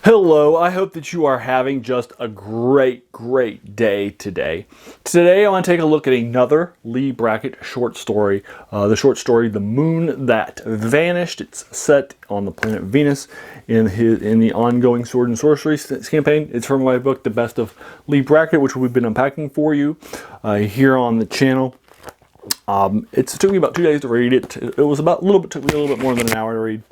Hello, I hope that you are having just a great day today. Today I want to take a look at another Leigh Brackett short story. The short story, The Moon That Vanished. It's set on the planet Venus in the ongoing Sword and Sorcery campaign. It's from my book, The Best of Leigh Brackett, which we've been unpacking for you here on the channel. It took me about 2 days to read it. It was took me a little bit more than an hour to read.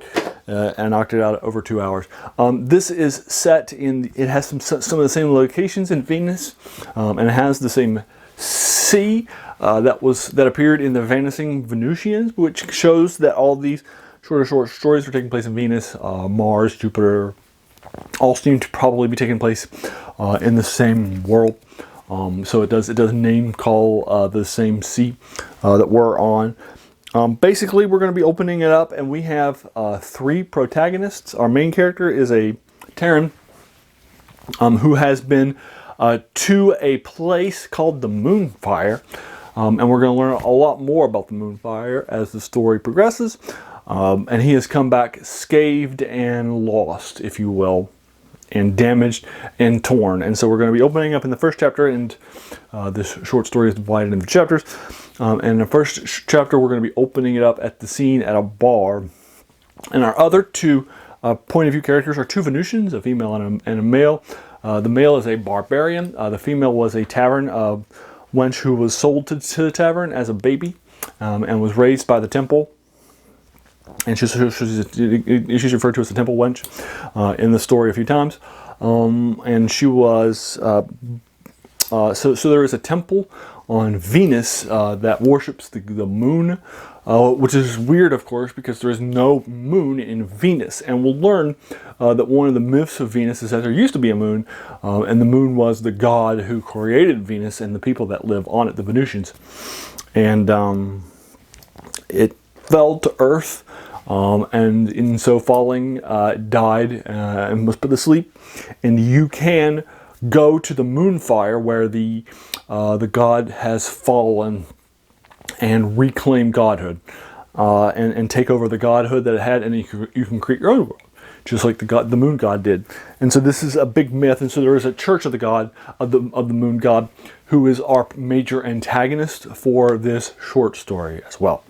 And I knocked it out over 2 hours. This is set in, it has some of the same locations in Venus, and it has the same sea that appeared in the Vanishing Venusians, which shows that all these short stories are taking place in Venus, Mars, Jupiter, all seem to probably be taking place in the same world. So it does name call the same sea that we're on. Basically, we're going to be opening it up, and we have 3 protagonists. Our main character is a Terran who has been to a place called the Moonfire, and we're going to learn a lot more about the Moonfire as the story progresses. And he has come back scathed and lost, if you will, and damaged and torn. And so we're going to be opening up in the first chapter, and this short story is divided into chapters. And in the first chapter, we're going to be opening it up at the scene at a bar. And our other 2 point of view characters are 2 Venusians, a female and a male. The male is a barbarian. The female was a tavern wench who was sold to the tavern as a baby and was raised by the temple. And she's referred to as the temple wench in the story a few times. And she was so there is a temple on Venus that worships the moon, which is weird, of course, because there is no moon in Venus. And we'll learn that one of the myths of Venus is that there used to be a moon, and the moon was the god who created Venus and the people that live on it, the Venusians. And it fell to Earth, and in so falling, died and was put to sleep. And you can go to the Moonfire, where the god has fallen, and reclaim godhood, and take over the godhood that it had, and you can create your own world, just like the moon god did. And so this is a big myth. And so there is a church of the god of the moon god, who is our major antagonist for this short story as well.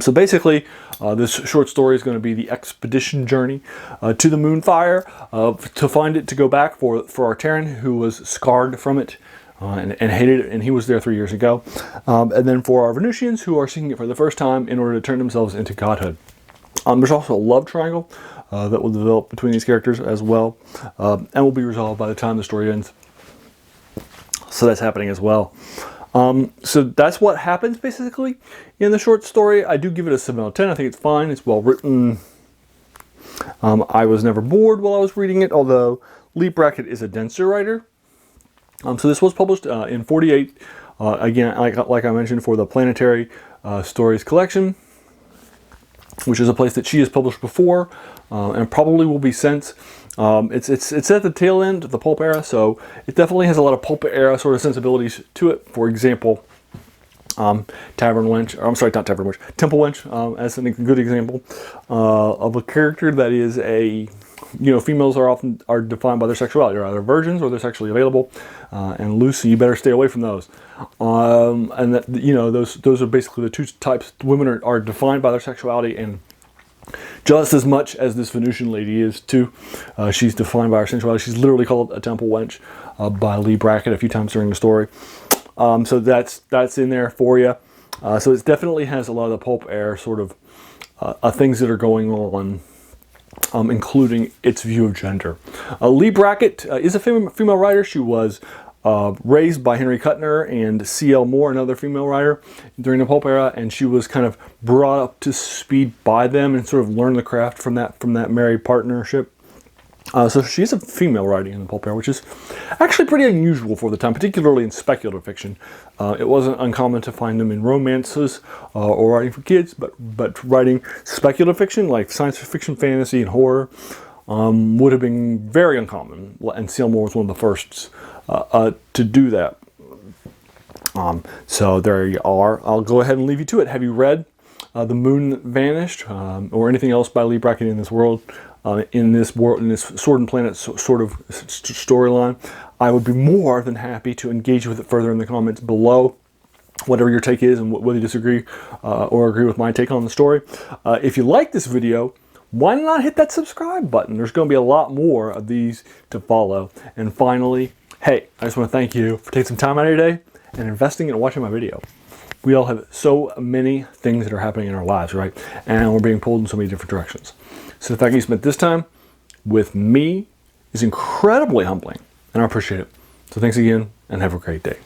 So basically, this short story is going to be the expedition journey to the Moonfire, to find it, to go back for our Terran, who was scarred from it and hated it, and he was there 3 years ago. And then for our Venusians, who are seeking it for the first time in order to turn themselves into godhood. There's also a love triangle that will develop between these characters as well, and will be resolved by the time the story ends. So that's happening as well. So that's what happens basically in the short story. I do give it a 7 out of 10. I think it's fine. It's well written. I was never bored while I was reading it, although Leigh Brackett is a denser writer. So this was published in 48, again, like I mentioned, for the Planetary Stories collection, which is a place that she has published before, and probably will be since. It's at the tail end of the pulp era, so it definitely has a lot of pulp era sort of sensibilities to it. For example, Temple Wench, as a good example of a character that is females are defined by their sexuality. They're either virgins or they're sexually available, and Lucy, you better stay away from those. And that, those are basically the 2 types. Women are defined by their sexuality, and just as much as this Venusian lady is too. She's defined by her sensuality. She's literally called a temple wench by Leigh Brackett a few times during the story. So that's in there for you. So it definitely has a lot of the pulp air sort of things that are going on, including its view of gender. Leigh Brackett is a female writer. She was raised by Henry Kuttner and C.L. Moore, another female writer, during the pulp era, and she was kind of brought up to speed by them and sort of learned the craft from that married partnership. So she's a female writing in the pulp era, which is actually pretty unusual for the time, particularly in speculative fiction. It wasn't uncommon to find them in romances or writing for kids, but writing speculative fiction like science fiction, fantasy, and horror would have been very uncommon. And C.L. Moore was one of the first to do that. So there you are. I'll go ahead and leave you to it. Have you read The Moon Vanished, or anything else by Leigh Brackett in this world? in this world, in this Sword and Planet sort of storyline, I would be more than happy to engage with it further in the comments below, whatever your take is and whether you disagree or agree with my take on the story. If you like this video, why not hit that subscribe button? There's going to be a lot more of these to follow. And finally, hey, I just want to thank you for taking some time out of your day and investing and watching my video. We all have so many things that are happening in our lives, right? And we're being pulled in so many different directions. So the fact that you spent this time with me is incredibly humbling, and I appreciate it. So thanks again, and have a great day.